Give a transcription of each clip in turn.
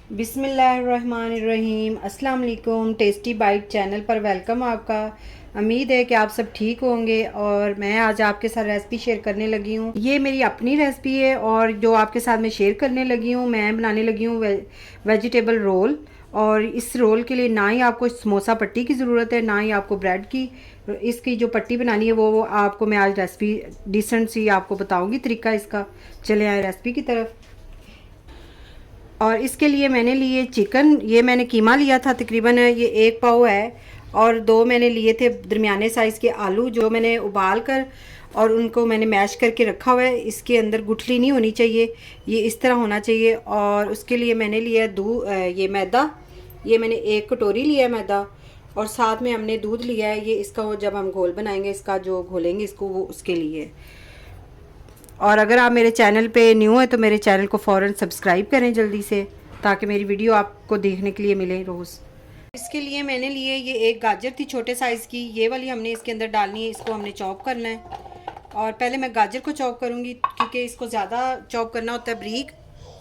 बिस्मिल्लाहिर्रहमानिर्रहीम। अस्सलाम वालेकुम। टेस्टी बाइट चैनल पर वेलकम आपका। उम्मीद है कि आप सब ठीक होंगे और मैं आज आपके साथ रेसिपी शेयर करने लगी हूँ। ये मेरी अपनी रेसिपी है और जो आपके साथ मैं शेयर करने लगी हूँ, मैं बनाने लगी हूँ वेजिटेबल रोल। और इस रोल के लिए ना ही आपको समोसा पट्टी की ज़रूरत है, ना ही आपको ब्रेड की। इसकी जो पट्टी बनानी है वो आपको मैं आज रेसिपी डिसेंट सी आपको बताऊँगी तरीका इसका। चले आए रेसिपी की तरफ। और इसके लिए मैंने लिए चिकन, ये मैंने कीमा लिया था, तकरीबन ये 1 पाव है। और 2 मैंने लिए थे दरमियाने साइज़ के आलू, जो मैंने उबाल कर और उनको मैंने मैश करके रखा हुआ है। इसके अंदर गुठली नहीं होनी चाहिए, ये इस तरह होना चाहिए। और उसके लिए मैंने लिया ये मैदा, ये मैंने 1 कटोरी लिया मैदा। और साथ में हमने दूध लिया है, ये इसका वो जब हम घोल बनाएंगे, इसका जो घोलेंगे इसको, वो उसके लिए। और अगर आप मेरे चैनल पे न्यू हैं तो मेरे चैनल को फ़ौरन सब्सक्राइब करें जल्दी से, ताकि मेरी वीडियो आपको देखने के लिए मिले रोज़। इसके लिए मैंने लिए ये 1 गाजर थी छोटे साइज़ की, ये वाली हमने इसके अंदर डालनी है। इसको हमने चॉप करना है। और पहले मैं गाजर को चॉप करूँगी, क्योंकि इसको ज़्यादा चॉप करना होता है, बारीक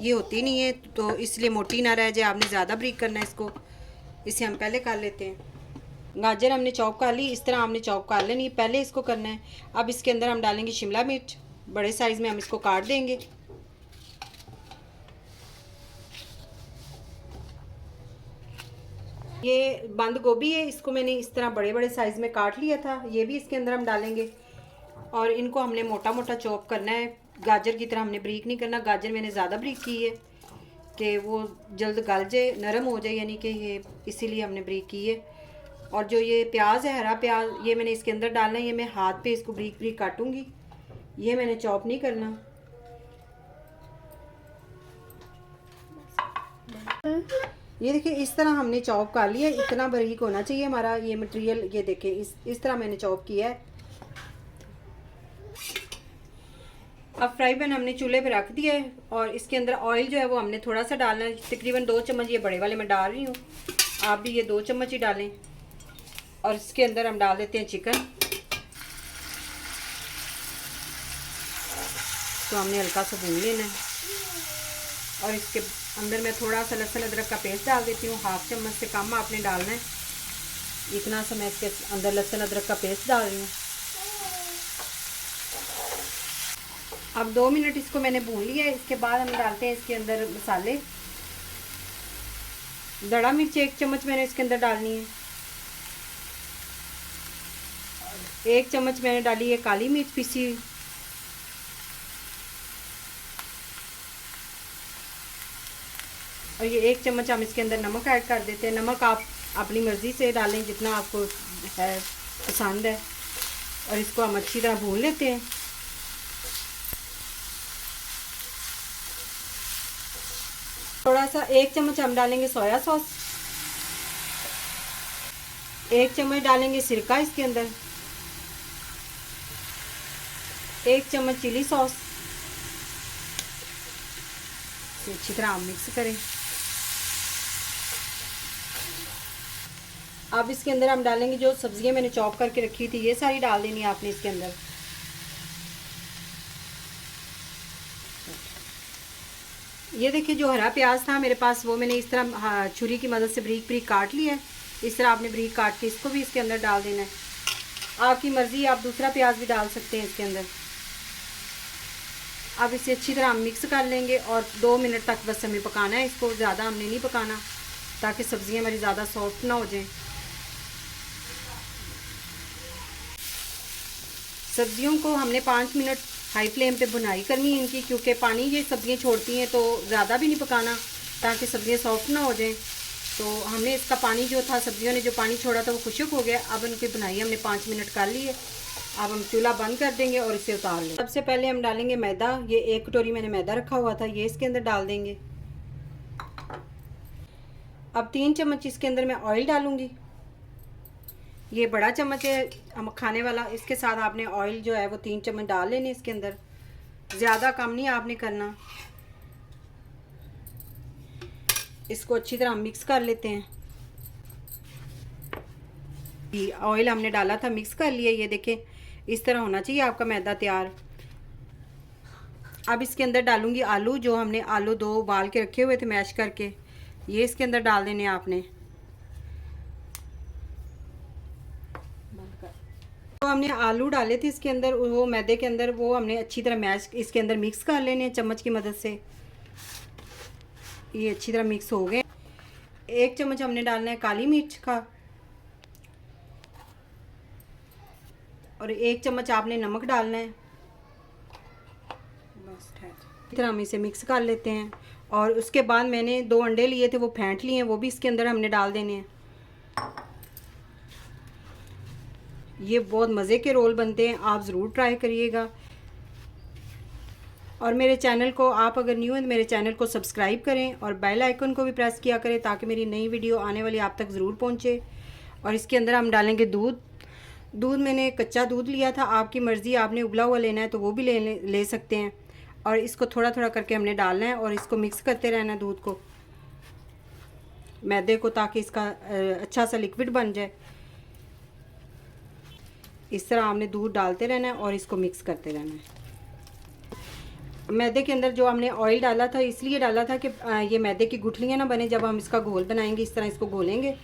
ये होती नहीं है, तो इसलिए मोटी ना रह जाए, आपने ज़्यादा बारीक करना है इसको। इसे हम पहले कर लेते हैं। गाजर हमने चॉप कर ली, इस तरह हमने चॉप कर लेनी, पहले इसको करना है। अब इसके अंदर हम डालेंगे शिमला मिर्च, बड़े साइज़ में हम इसको काट देंगे। ये बंद गोभी है, इसको मैंने इस तरह बड़े बड़े साइज़ में काट लिया था, ये भी इसके अंदर हम डालेंगे। और इनको हमने मोटा मोटा चॉप करना है, गाजर की तरह हमने बारीक नहीं करना। गाजर मैंने ज़्यादा बारीक की है कि वो जल्द गल जाए, नरम हो जाए, यानी कि ये इसीलिए हमने बारीक की है। और जो ये प्याज है, हरा प्याज, ये मैंने इसके अंदर डालना है। ये मैं हाथ पे इसको बारीक बारीक काटूंगी, ये मैंने चॉप नहीं करना। ये देखिए इस तरह हमने चॉप कर लिया, इतना बारीक होना चाहिए हमारा ये मटेरियल। ये देखिए इस तरह मैंने चॉप किया है। अब फ्राई पैन हमने चूल्हे पे रख दिया है और इसके अंदर ऑयल जो है वो हमने थोड़ा सा डालना है, तकरीबन 2 चम्मच ये बड़े वाले मैं डाल रही हूँ, आप भी ये 2 चम्मच ही डालें। और इसके अंदर हम डाल देते हैं चिकन। तो हमने हल्का सा भून लेना है। और इसके अंदर मैं थोड़ा सा लहसुन अदरक का पेस्ट डाल देती हूँ, 1/2 चम्मच से कम आपने डालना है। इतना सा मैं इसके अंदर लहसुन अदरक का पेस्ट डाल रही हूँ। अब 2 मिनट इसको मैंने भून लिया है। इसके बाद हम डालते हैं इसके अंदर मसाले। दड़ा मिर्च 1 चम्मच मैंने इसके अंदर डालनी है। 1 चम्मच मैंने डाली है काली मिर्च पीसी हुई। और ये 1 चम्मच हम इसके अंदर नमक ऐड कर देते हैं। नमक आप अपनी मर्ज़ी से डालें, जितना आपको है पसंद है। और इसको हम अच्छी तरह भून लेते हैं। थोड़ा सा 1 चम्मच हम डालेंगे सोया सॉस, 1 चम्मच डालेंगे सिरका इसके अंदर, 1 चम्मच चिली सॉस। अच्छी तरह हम मिक्स करें। अब इसके अंदर हम डालेंगे जो सब्जियां मैंने चॉप करके रखी थी, ये सारी डाल देनी है आपने इसके अंदर। ये देखिए जो हरा प्याज था मेरे पास, वो मैंने इस तरह छुरी की मदद से बारीक बारीक काट लिया है। इस तरह आपने बारीक काट के इसको भी इसके अंदर डाल देना है। आपकी मर्ज़ी, आप दूसरा प्याज भी डाल सकते हैं इसके अंदर। अब इसे अच्छी तरह हम मिक्स कर लेंगे और 2 मिनट तक बस हमें पकाना है इसको, ज़्यादा हमने नहीं पकाना, ताकि सब्ज़ियाँ हमारी ज़्यादा सॉफ्ट ना हो जाएं। सब्जियों को हमने 5 मिनट हाई फ्लेम पे भुनाई करनी है इनकी, क्योंकि पानी ये सब्जियां छोड़ती हैं, तो ज़्यादा भी नहीं पकाना, ताकि सब्जियां सॉफ्ट ना हो जाएं। तो हमने इसका पानी जो था, सब्जियों ने जो पानी छोड़ा था, वो खुश्क हो गया। अब इनकी भुनाई हमने 5 मिनट कर ली है। अब हम चूल्हा बंद कर देंगे और इसे उतार लेंगे। सबसे पहले हम डालेंगे मैदा। ये 1 कटोरी मैंने मैदा रखा हुआ था, ये इसके अंदर डाल देंगे। अब 3 चम्मच इसके अंदर मैं ऑयल डालूंगी। ये बड़ा चम्मच है हम खाने वाला, इसके साथ आपने ऑयल जो है वो 3 चम्मच डाल लेने इसके अंदर, ज़्यादा कम नहीं आपने करना। इसको अच्छी तरह मिक्स कर लेते हैं। ऑयल हमने डाला था, मिक्स कर लिया। ये देखें इस तरह होना चाहिए आपका मैदा तैयार। अब इसके अंदर डालूंगी आलू, जो हमने आलू 2 उबाल के रखे हुए थे मैश करके, ये इसके अंदर डाल देने आपने। तो हमने आलू डाले थे इसके अंदर, वो मैदे के अंदर, वो हमने अच्छी तरह मैश इसके अंदर मिक्स कर लेने हैं चम्मच की मदद से। ये अच्छी तरह मिक्स हो गए। 1 चम्मच हमने डालना है काली मिर्च का और 1 चम्मच आपने नमक डालना है। बस इस तरह हम इसे मिक्स कर लेते हैं। और उसके बाद मैंने 2 अंडे लिए थे, वो फेंट लिए हैं, वो भी इसके अंदर हमने डाल देने हैं। ये बहुत मज़े के रोल बनते हैं, आप ज़रूर ट्राई करिएगा। और मेरे चैनल को, आप अगर न्यू हैं तो मेरे चैनल को सब्सक्राइब करें और बेल आइकन को भी प्रेस किया करें ताकि मेरी नई वीडियो आने वाली आप तक ज़रूर पहुंचे। और इसके अंदर हम डालेंगे दूध। दूध मैंने कच्चा दूध लिया था, आपकी मर्ज़ी, आपने उबला हुआ लेना है तो वो भी ले सकते हैं। और इसको थोड़ा थोड़ा करके हमने डालना है और इसको मिक्स करते रहना है दूध को, मैदे को, ताकि इसका अच्छा सा लिक्विड बन जाए। इस तरह हमने दूध डालते रहना है और इसको मिक्स करते रहना है। मैदे के अंदर जो हमने ऑयल डाला था, इसलिए डाला था कि ये मैदे की गुठलियाँ ना बने। जब हम इसका घोल बनाएंगे, इस तरह इसको घोलेंगे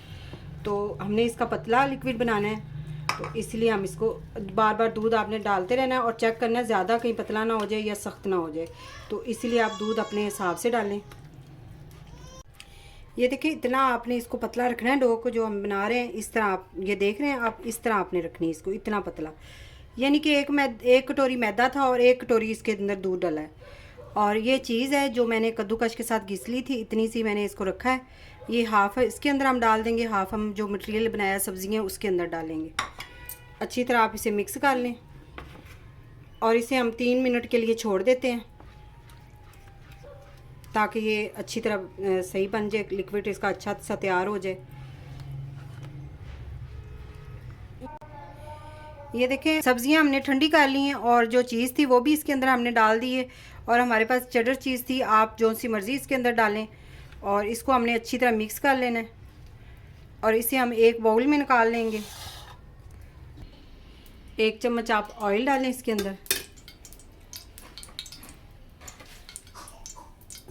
तो हमने इसका पतला लिक्विड बनाना है, तो इसलिए हम इसको बार बार दूध आपने डालते रहना है और चेक करना है ज़्यादा कहीं पतला ना हो जाए या सख्त ना हो जाए। तो इसलिए आप दूध अपने हिसाब से डालें। ये देखिए, इतना आपने इसको पतला रखना है डो को, जो हम बना रहे हैं। इस तरह आप ये देख रहे हैं, आप इस तरह आपने रखनी है इसको, इतना पतला। यानी कि एक कटोरी मैदा था और 1 कटोरी इसके अंदर दूध डाला है। और ये चीज़ है जो मैंने कद्दूकश के साथ घिस ली थी, इतनी सी मैंने इसको रखा है। ये हाफ़ इसके अंदर हम डाल देंगे, हाफ़ हम जो मटेरियल बनाया सब्ज़ियाँ उसके अंदर डालेंगे। अच्छी तरह आप इसे मिक्स कर लें और इसे हम 3 मिनट के लिए छोड़ देते हैं ताकि ये अच्छी तरह सही बन जाए, लिक्विड इसका अच्छा सा तैयार हो जाए। ये देखें, सब्जियां हमने ठंडी कर ली हैं और जो चीज़ थी वो भी इसके अंदर हमने डाल दी है। और हमारे पास चेडर चीज़ थी, आप जो सी मर्ज़ी इसके अंदर डालें। और इसको हमने अच्छी तरह मिक्स कर लेना है और इसे हम एक बाउल में निकाल लेंगे। 1 चम्मच आप ऑयल डालें इसके अंदर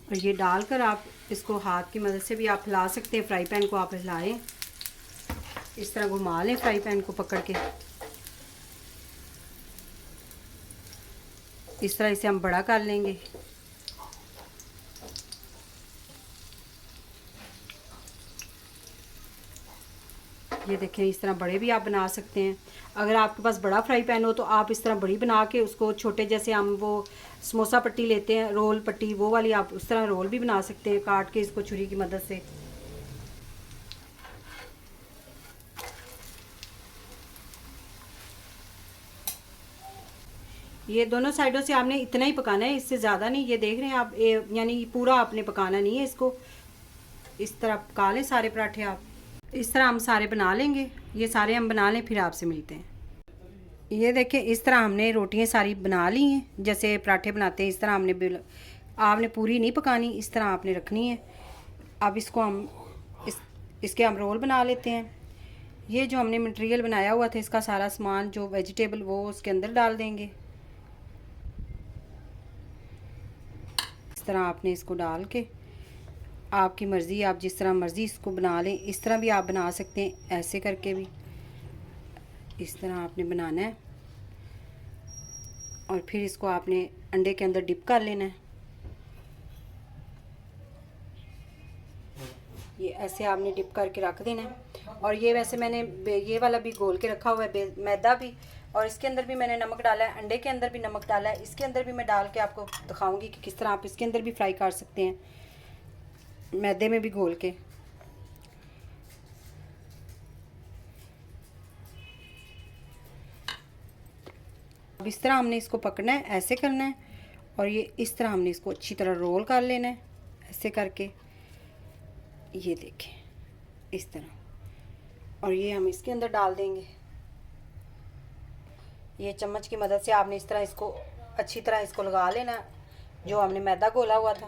और ये डालकर आप इसको हाथ की मदद से भी आप हिला सकते हैं। फ्राई पैन को आप हिलाएं, इस तरह घुमा लें फ्राई पैन को पकड़ के। इस तरह इसे हम बड़ा कर लेंगे। ये देखें, इस तरह बड़े भी आप बना सकते हैं। अगर आपके पास बड़ा फ्राई पैन हो तो आप इस तरह बड़ी बना के उसको छोटे, जैसे हम वो समोसा पट्टी लेते हैं, रोल पट्टी, वो वाली आप उस तरह रोल भी बना सकते हैं काट के इसको छुरी की मदद से। ये दोनों साइडों से आपने इतना ही पकाना है, इससे ज़्यादा नहीं। ये देख रहे हैं आप, यानी पूरा आपने पकाना नहीं है इसको। इस तरह पका लें सारे पराठे आप। इस तरह हम सारे बना लेंगे, ये सारे हम बना लें, फिर आपसे मिलते हैं। ये देखें, इस तरह हमने रोटियां सारी बना ली हैं, जैसे पराठे बनाते हैं इस तरह हमने। आपने पूरी नहीं पकानी, इस तरह आपने रखनी है। अब इसको हम इसके हम रोल बना लेते हैं। ये जो हमने मटेरियल बनाया हुआ था, इसका सारा सामान जो वेजिटेबल, वो उसके अंदर डाल देंगे। इस तरह आपने इसको डाल के, आपकी मर्ज़ी, आप जिस तरह मर्ज़ी इसको बना लें। इस तरह भी आप बना सकते हैं, ऐसे करके भी इस तरह आपने बनाना है। और फिर इसको आपने अंडे के अंदर डिप कर लेना है। ये ऐसे आपने डिप करके रख देना है। और ये वैसे मैंने ये वाला भी घोल के रखा हुआ है, मैदा भी। और इसके अंदर भी मैंने नमक डाला है, अंडे के अंदर भी नमक डाला है। इसके अंदर भी मैं डाल के आपको दिखाऊंगी कि किस तरह आप इसके अंदर भी फ्राई कर सकते हैं, मैदे में भी घोल के। अब इस तरह हमने इसको पकड़ना है, ऐसे करना है। और ये इस तरह हमने इसको अच्छी तरह रोल कर लेना है, ऐसे करके। ये देखें, इस तरह। और ये हम इसके अंदर डाल देंगे। ये चम्मच की मदद से आपने इस तरह इसको अच्छी तरह इसको लगा लेना, जो हमने मैदा घोला हुआ था।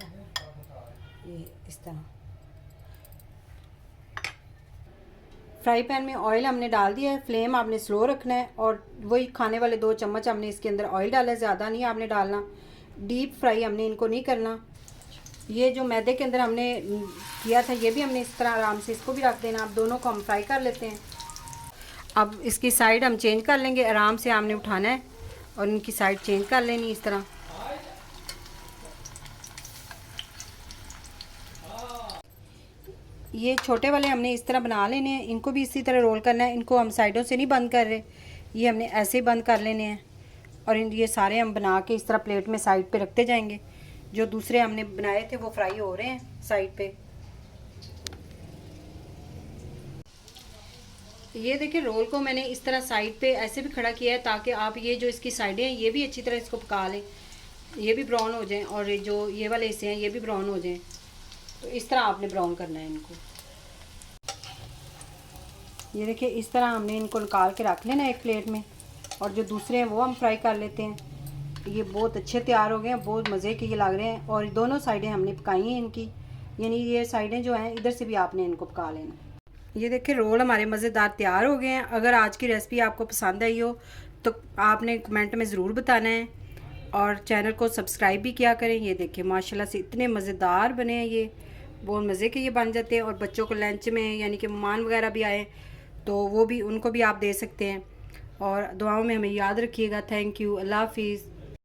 ये इस तरह फ्राई पैन में ऑयल हमने डाल दिया है। फ्लेम आपने स्लो रखना है और वही खाने वाले 2 चम्मच हमने इसके अंदर ऑयल डाला है, ज़्यादा नहीं आपने डालना। डीप फ्राई हमने इनको नहीं करना। ये जो मैदे के अंदर हमने किया था ये भी हमने इस तरह आराम से इसको भी रख देना। अब दोनों को हम फ्राई कर लेते हैं। अब इसकी साइड हम चेंज कर लेंगे, आराम से हमने उठाना है और इनकी साइड चेंज कर लेनी इस तरह। ये छोटे वाले हमने इस तरह बना लेने हैं, इनको भी इसी तरह रोल करना है। इनको हम साइडों से नहीं बंद कर रहे, ये हमने ऐसे ही बंद कर लेने हैं। और ये सारे हम बना के इस तरह प्लेट में साइड पे रखते जाएंगे। जो दूसरे हमने बनाए थे वो फ्राई हो रहे हैं साइड पे। ये देखिए रोल को मैंने इस तरह साइड पे ऐसे भी खड़ा किया है ताकि आप ये जो इसकी साइडें हैं ये भी अच्छी तरह इसको पका लें, ये भी ब्राउन हो जाएं और जो ये वाले हिस्से हैं ये भी ब्राउन हो जाएं। तो इस तरह आपने ब्राउन करना है इनको। ये देखिए इस तरह हमने इनको निकाल के रख लेना एक प्लेट में। और जो दूसरे हैं वो हम फ्राई कर लेते हैं। ये बहुत अच्छे तैयार हो गए हैं, बहुत मज़े के ये लग रहे हैं। और दोनों साइडें हमने पकाई हैं इनकी, यानी ये साइडें जो हैं इधर से भी आपने इनको पका लेना। ये देखिए रोल हमारे मज़ेदार तैयार हो गए हैं। अगर आज की रेसिपी आपको पसंद आई हो तो आपने कमेंट में ज़रूर बताना है और चैनल को सब्सक्राइब भी किया करें। ये देखिए माशाल्लाह से इतने मज़ेदार बने हैं, ये बहुत मज़े के ये बन जाते हैं। और बच्चों को लंच में यानी कि मेहमान वगैरह भी आए तो वो भी उनको भी आप दे सकते हैं। और दुआओं में हमें याद रखिएगा। Thank you. अल्लाह हाफिज़।